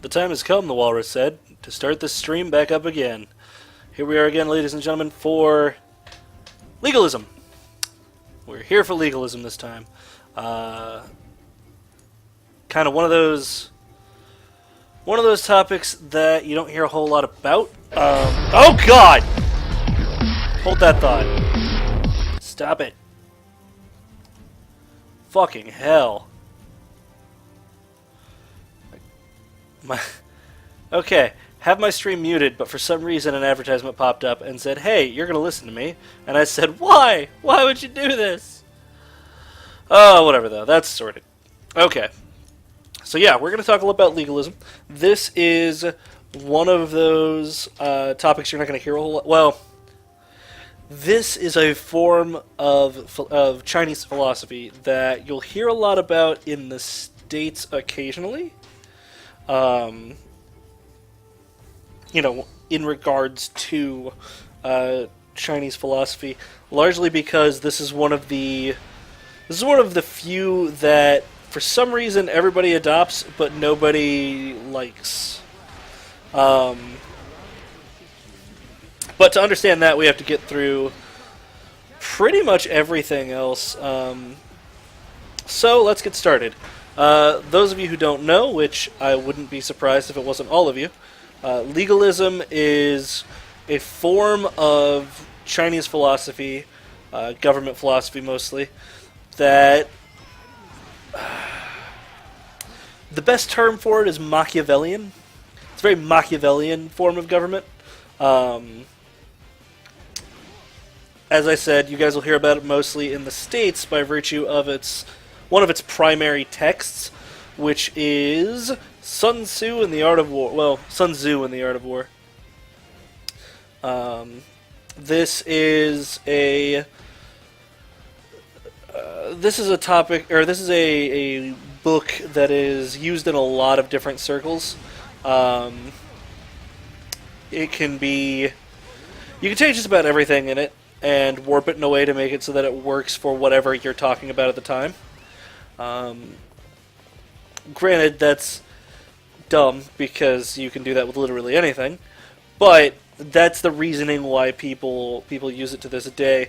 The time has come, the walrus said, to start the stream back up again. Here we are again, ladies and gentlemen, for legalism. We're here for legalism this time. Kind of one of those topics that you don't hear a whole lot about. Oh God! Hold that thought. Stop it. Fucking hell. Okay, have my stream muted, but for some reason an advertisement popped up and said, "Hey, you're gonna listen to me." And I said, "Why? Why would you do this?" Oh, whatever though, that's sorted. Okay, so yeah, we're gonna talk a little about legalism. This is one of those topics you're not gonna hear a whole lot. Well, this is a form of Chinese philosophy that you'll hear a lot about in the States occasionally. In regards to Chinese philosophy, largely because this is one of the few that, for some reason, everybody adopts, but nobody likes. But to understand that, we have to get through pretty much everything else. So let's get started. Those of you who don't know, which I wouldn't be surprised if it wasn't all of you, legalism is a form of Chinese philosophy, government philosophy mostly, that the best term for it is Machiavellian. It's a very Machiavellian form of government. As I said, you guys will hear about it mostly in the States by virtue of one of its primary texts, which is Sun Tzu and the Art of War. Well, Sun Tzu and the Art of War. This is a book that is used in a lot of different circles. You can take just about everything in it and warp it in a way to make it so that it works for whatever you're talking about at the time. Granted, that's dumb because you can do that with literally anything, but that's the reasoning why people use it to this day.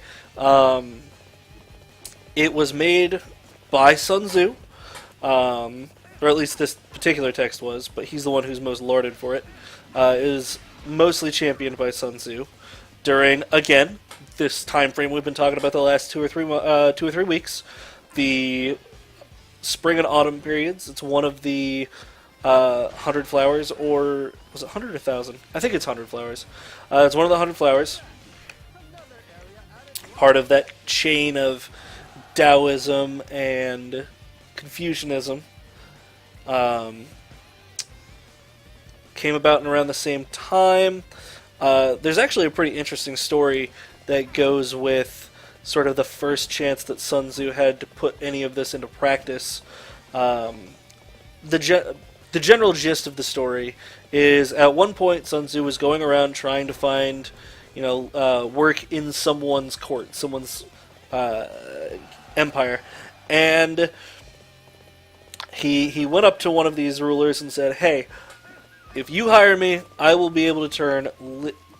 It was made by Sun Tzu, or at least this particular text was, but he's the one who's most lauded for it. It is mostly championed by Sun Tzu during, again, this time frame we've been talking about the last 2 or 3 weeks, the spring and autumn periods. It's one of the 100 flowers, or was it 100 or 1,000? I think it's 100 flowers. It's one of the 100 flowers, part of that chain of Taoism and Confucianism. Came about in around the same time. There's actually a pretty interesting story that goes with sort of the first chance that Sun Tzu had to put any of this into practice. The general gist of the story is, at one point Sun Tzu was going around trying to find, work in someone's court, someone's empire, and he went up to one of these rulers and said, "Hey, if you hire me, I will be able to turn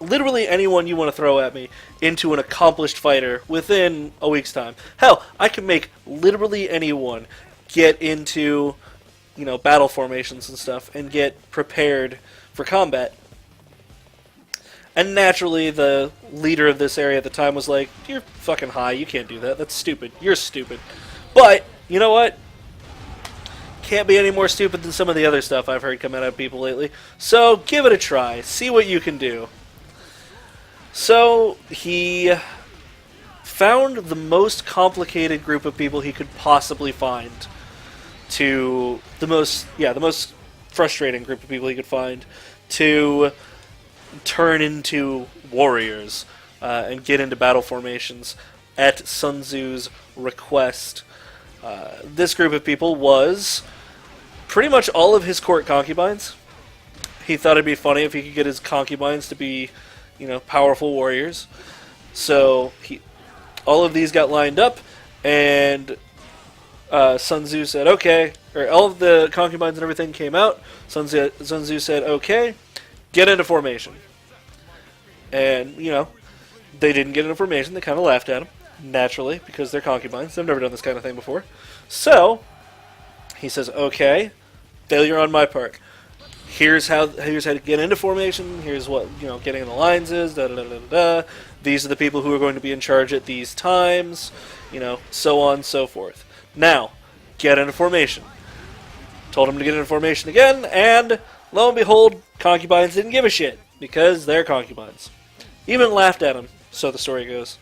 literally anyone you want to throw at me into an accomplished fighter within a week's time. Hell, I can make literally anyone get into, battle formations and stuff and get prepared for combat." And naturally, the leader of this area at the time was like, "You're fucking high, you can't do that, that's stupid, you're stupid." But, you know what? Can't be any more stupid than some of the other stuff I've heard come out of people lately. So, give it a try, see what you can do. So, he found the most complicated group of people he could possibly find, to the most frustrating group of people he could find, to turn into warriors and get into battle formations at Sun Tzu's request. This group of people was pretty much all of his court concubines. He thought it'd be funny if he could get his concubines to be, powerful warriors. So all of these got lined up, and Sun Tzu said, "Okay, or all of the concubines and everything came out. Sun Tzu said, "Okay, get into formation." And they didn't get into formation. They kind of laughed at him, naturally, because they're concubines. They've never done this kind of thing before. So he says, "Okay, failure on my part. Here's how to get into formation. Here's what getting in the lines is. Da da da da da. These are the people who are going to be in charge at these times. So on and so forth. Now, get into formation." Told him to get into formation again, and lo and behold, concubines didn't give a shit because they're concubines. Even laughed at him. So the story goes.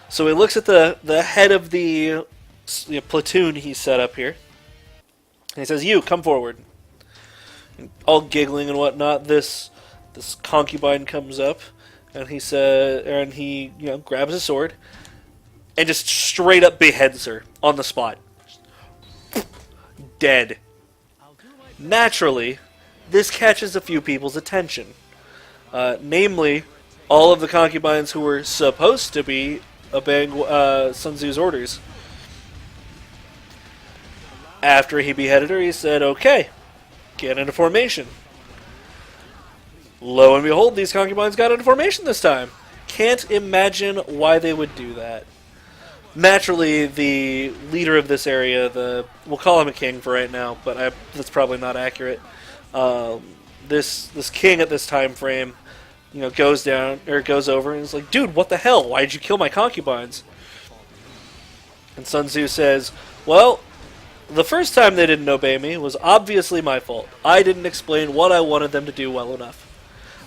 So he looks at the head of the platoon he set up here, and he says, "You come forward." All giggling and whatnot, this concubine comes up, and he grabs a sword, and just straight up beheads her on the spot, dead. Naturally, this catches a few people's attention, namely, all of the concubines who were supposed to be obeying Sun Tzu's orders. After he beheaded her, he said, "Okay, get into formation." Lo and behold, these concubines got into formation this time. Can't imagine why they would do that. Naturally, the leader of this area, we'll call him a king for right now, but that's probably not accurate. This king at this time frame, goes over and is like, "Dude, what the hell? Why did you kill my concubines?" And Sun Tzu says, "Well, the first time they didn't obey me was obviously my fault. I didn't explain what I wanted them to do well enough.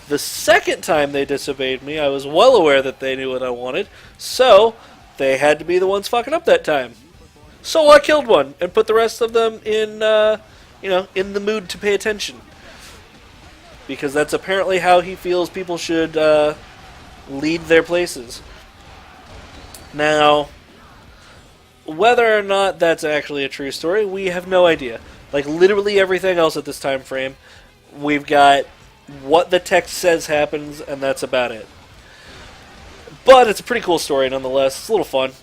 The second time they disobeyed me, I was well aware that they knew what I wanted, so they had to be the ones fucking up that time. So I killed one and put the rest of them in the mood to pay attention." Because that's apparently how he feels people should lead their places. Now, whether or not that's actually a true story, we have no idea. Like, literally everything else at this time frame, we've got what the text says happens, and that's about it. But it's a pretty cool story nonetheless. It's a little fun.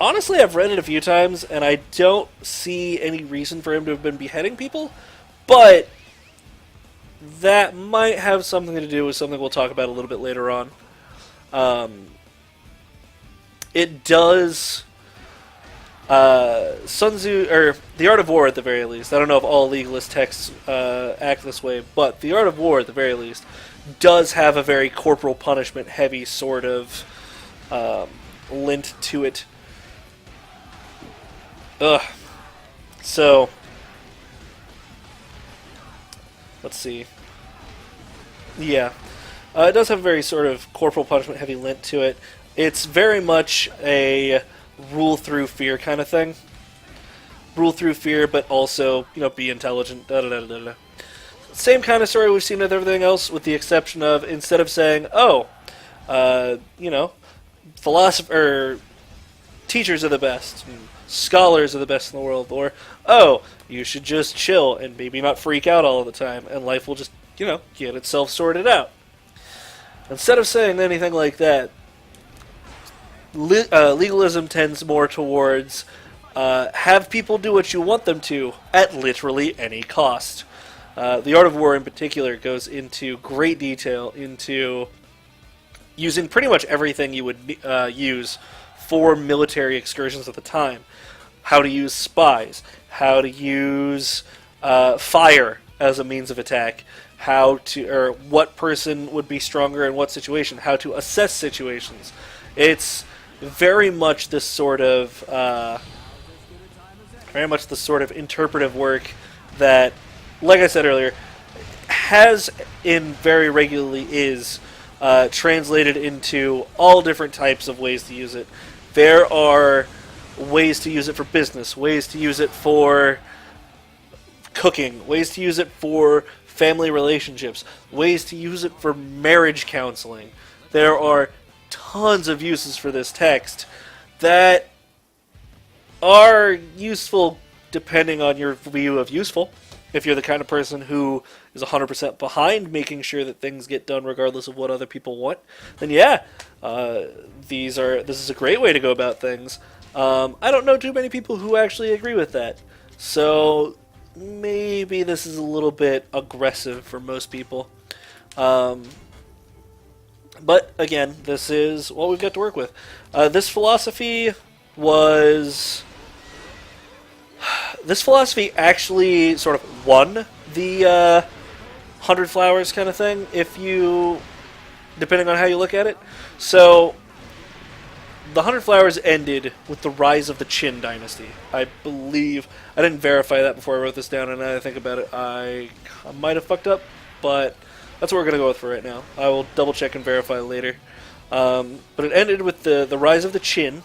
Honestly, I've read it a few times, and I don't see any reason for him to have been beheading people, but that might have something to do with something we'll talk about a little bit later on. It does... Sun Tzu, or The Art of War at the very least, I don't know if all legalist texts act this way, but The Art of War at the very least does have a very corporal punishment heavy sort of lint to it. So, let's see. Yeah. It does have a very sort of corporal punishment heavy lint to it. It's very much a rule through fear kind of thing. Rule through fear, but also, be intelligent. Da, da, da, da, da. Same kind of story we've seen with everything else, with the exception of, instead of saying, teachers are the best, and scholars are the best in the world, or, you should just chill and maybe not freak out all the time, and life will just, get itself sorted out. Instead of saying anything like that, legalism tends more towards have people do what you want them to at literally any cost. The Art of War in particular goes into great detail into using pretty much everything you would use for military excursions at the time. How to use spies, how to use fire as a means of attack, what person would be stronger in what situation, how to assess situations. It's very much this sort of interpretive work that, like I said earlier, has and very regularly is translated into all different types of ways to use it. There are ways to use it for business, ways to use it for cooking, ways to use it for family relationships, ways to use it for marriage counseling. There are tons of uses for this text that are useful depending on your view of useful. If you're the kind of person who is 100% behind making sure that things get done regardless of what other people want, then yeah, this is a great way to go about things. I don't know too many people who actually agree with that. So maybe this is a little bit aggressive for most people. But again, this is what we've got to work with. This philosophy actually sort of won the 100 Flowers kind of thing, depending on how you look at it. So, the 100 Flowers ended with the rise of the Qin Dynasty. I believe, I didn't verify that before I wrote this down, and now that I think about it, I might have fucked up, but that's what we're going to go with for right now. I will double check and verify later. But it ended with the rise of the Qin,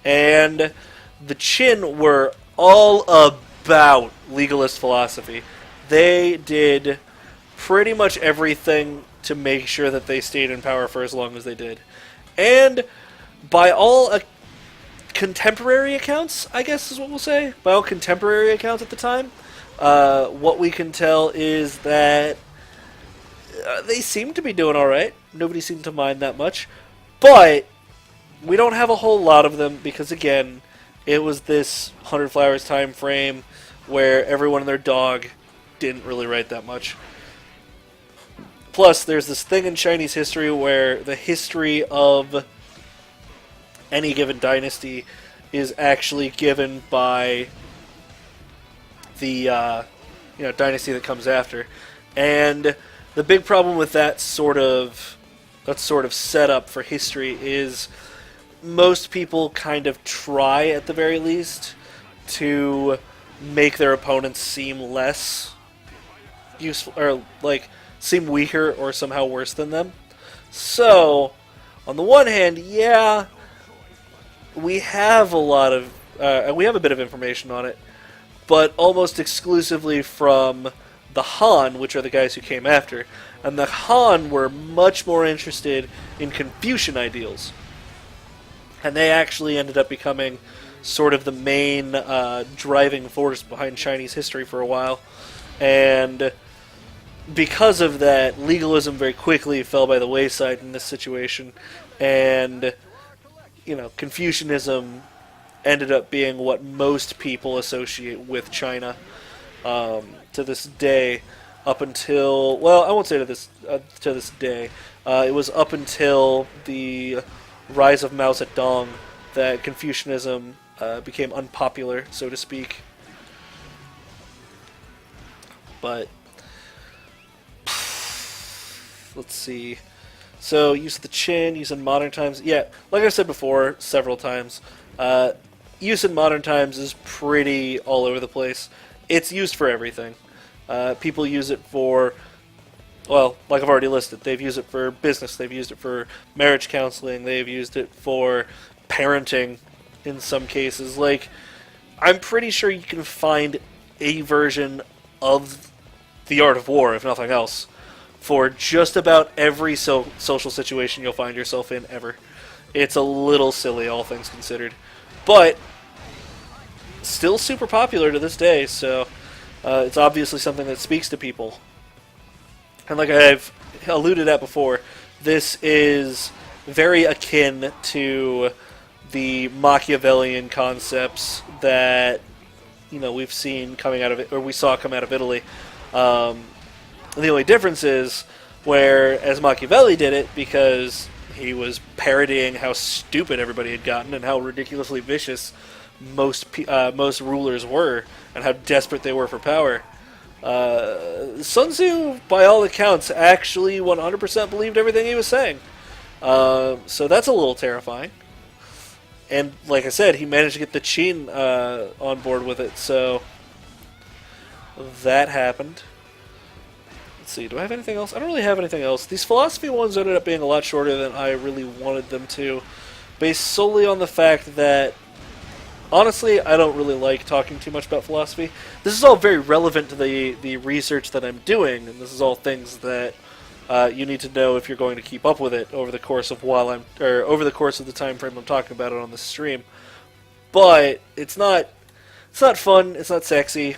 and the Qin were all about legalist philosophy. They did pretty much everything to make sure that they stayed in power for as long as they did. And by all contemporary accounts, I guess is what we'll say, by all contemporary accounts at the time, what we can tell is that they seem to be doing alright. Nobody seemed to mind that much. But we don't have a whole lot of them because, again, it was this 100 Flowers time frame where everyone and their dog didn't really write that much. Plus, there's this thing in Chinese history where the history of any given dynasty is actually given by the dynasty that comes after. And the big problem with that sort of setup for history is most people kind of try, at the very least, to make their opponents seem less useful, or seem weaker or somehow worse than them. So, on the one hand, yeah, we have a bit of information on it, but almost exclusively from the Han, which are the guys who came after. And the Han were much more interested in Confucian ideals. And they actually ended up becoming sort of the main driving force behind Chinese history for a while. And because of that, legalism very quickly fell by the wayside in this situation. And, Confucianism ended up being what most people associate with China to this day. Up until, well, I won't say to this day. It was up until the rise of Mao Zedong that Confucianism became unpopular, so to speak. But let's see. So, use of the Qin, use in modern times. Yeah, like I said before several times, use in modern times is pretty all over the place. It's used for everything. People use it for, well, like I've already listed, they've used it for business, they've used it for marriage counseling, they've used it for parenting in some cases. I'm pretty sure you can find a version of the Art of War, if nothing else, for just about every social situation you'll find yourself in ever. It's a little silly, all things considered. But still super popular to this day, so it's obviously something that speaks to people. And like I've alluded at before, this is very akin to the Machiavellian concepts that we've seen coming out of it, or we saw come out of Italy. The only difference is, whereas Machiavelli did it because he was parodying how stupid everybody had gotten and how ridiculously vicious most rulers were and how desperate they were for power. Sun Tzu, by all accounts, actually 100% believed everything he was saying. So that's a little terrifying. And like I said, he managed to get the Qin on board with it, so that happened. Let's see, do I have anything else? I don't really have anything else. These philosophy ones ended up being a lot shorter than I really wanted them to, based solely on the fact that, honestly, I don't really like talking too much about philosophy. This is all very relevant to the research that I'm doing, and this is all things that you need to know if you're going to keep up with it over the course of over the course of the time frame I'm talking about it on the stream. But it's not fun. It's not sexy.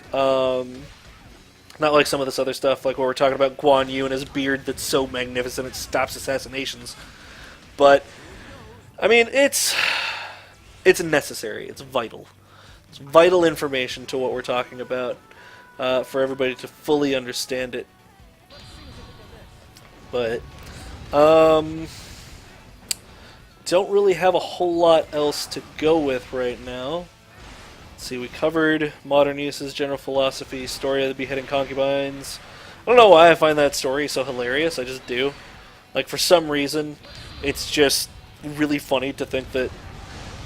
Not like some of this other stuff, like where we're talking about Guan Yu and his beard that's so magnificent it stops assassinations. But, I mean, it's necessary. It's vital. It's vital information to what we're talking about for everybody to fully understand it. But, don't really have a whole lot else to go with right now. Let's see, we covered modern uses, general philosophy, story of the beheading concubines. I don't know why I find that story so hilarious, I just do. Like, for some reason, it's just really funny to think that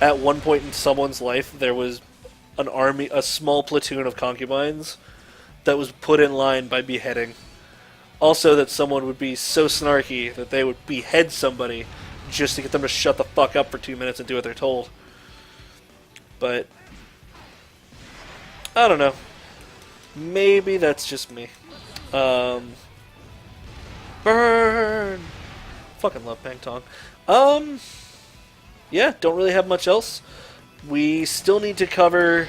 at one point in someone's life there was an army, a small platoon of concubines that was put in line by beheading. Also that someone would be so snarky that they would behead somebody just to get them to shut the fuck up for 2 minutes and do what they're told. But I don't know. Maybe that's just me. Burn! Fucking love Bang Tong. Yeah, don't really have much else. We still need to cover...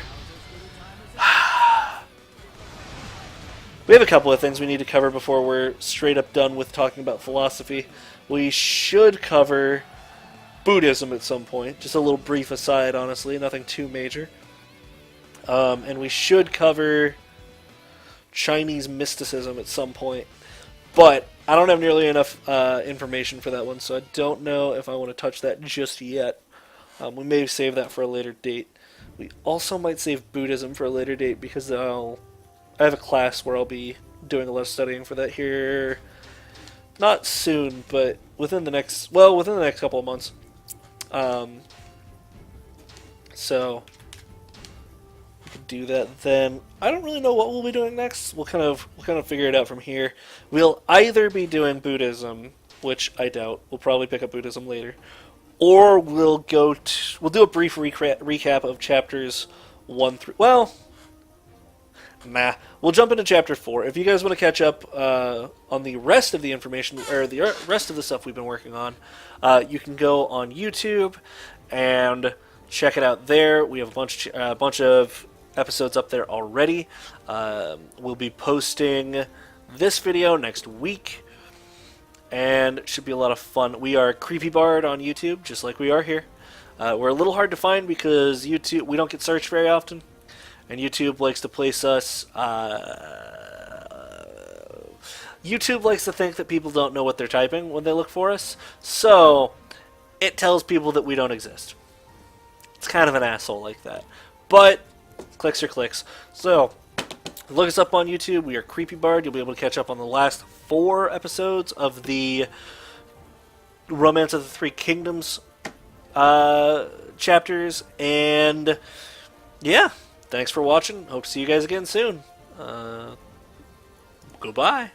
We have a couple of things we need to cover before we're straight up done with talking about philosophy. We should cover Buddhism at some point. Just a little brief aside, honestly. Nothing too major. And we should cover Chinese mysticism at some point. But I don't have nearly enough information for that one, so I don't know if I want to touch that just yet. We may save that for a later date. We also might save Buddhism for a later date because I have a class where I'll be doing a lot of studying for that here. Not soon, but within the next couple of months. So we could do that then. I don't really know what we'll be doing next. We'll kind of figure it out from here. We'll either be doing Buddhism, which I doubt. We'll probably pick up Buddhism later, or we'll do a brief recap of chapters 1 through. Well, nah. We'll jump into chapter 4. If you guys want to catch up on the rest of the information, or the rest of the stuff we've been working on, you can go on YouTube and check it out there. We have a bunch of episodes up there already. We'll be posting this video next week, and it should be a lot of fun. We are Creepy Bard on YouTube, just like we are here. We're a little hard to find because YouTube, we don't get searched very often. And YouTube likes to place us... YouTube likes to think that people don't know what they're typing when they look for us. So, it tells people that we don't exist. It's kind of an asshole like that. But, clicks are clicks. So, look us up on YouTube. We are Creepy Bard. You'll be able to catch up on the last 4 episodes of the Romance of the Three Kingdoms chapters. And, yeah. Thanks for watching. Hope to see you guys again soon. Goodbye.